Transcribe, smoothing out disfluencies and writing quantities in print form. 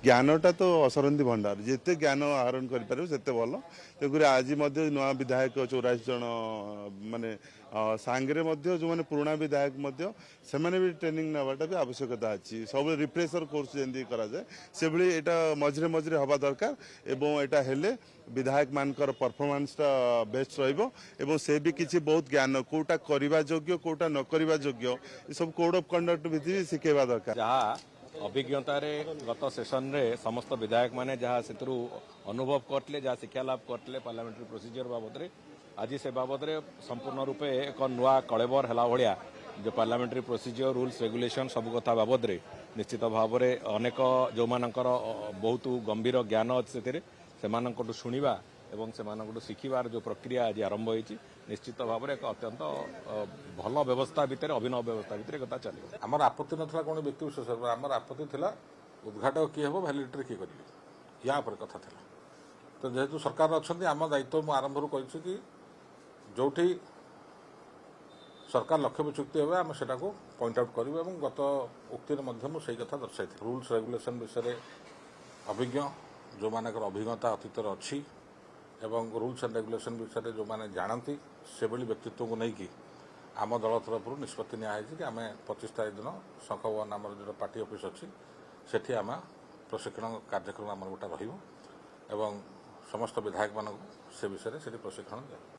ज्ञानटा तो असरंदी भंडार जिते ज्ञान आहरण कर सेते भल तेणुक आज नुआ विधायक 84 जन माने सांगे जो मैंने पुराणा विधायक से भी ट्रेनिंग नाटा भी आवश्यकता अच्छी सब रिफ्रेशर कोर्स जमी कराए से भाई यहाँ मझे मझे हवा दरकार एवं यहाँ हेले विधायक मानकर परफॉर्मेंसटा बेस्ट रही से भी किसी बहुत ज्ञान कोटा करने योग्य कोटा न करने योग्य सब कोड ऑफ कंडक्ट भी शिखेवा दरकार जहाँ अभिज्ञतार गत सेसन रे समस्त विधायक माने जहाँ से अनुभव करते जहाँ शिक्षा लाभ करते पार्लियामेंट्री प्रोसीजर बाबद में आज से बाबद में संपूर्ण रूपे एक नुआ कलेबर है भाया जो पार्लियामेंट्री प्रोसीजर रूल्स रेगुलेशन सब कथा बाबद में निश्चित भाव में अनेक जो मानकर बहुत गंभीर ज्ञान अच्छे से शुणा एवं से शिखिबार जो प्रक्रिया आज आरंभ होती निश्चित भाव में एक अत्यंत भल व्यवस्था भितर अभिनव व्यवस्था भितर कथा चलो आमर आपत्ति नाला कौन व्यक्ति विशेष आमर आपत्ति था उद्घाटक किए हम भैलिडिटी किए करेंगे या कथा था तो जेहेतु सरकार अच्छा आम दायित्व मुझे आरंभ कि जो सरकार लक्ष्य विचुक्ति हे आम से पॉइंट आउट करूँ और गत उक्ति से कथा दर्शाई रूल्स रेगुलेशन विषय अभिज्ञ जो मानकर अभिज्ञता अतीतर अच्छी एवं रूल्स एंड रेगुलेशन विषय जो मैंने जानती से व्यक्तित्व को लेकिन आम दल तरफ निष्पत्ति नि आम 25 तारीख दिन शंखभवन आम जो पार्टी ऑफिस अच्छी सेठी आम प्रशिक्षण कार्यक्रम आम गोटा रही समस्त विधायक मान से विषय से प्रशिक्षण दिया।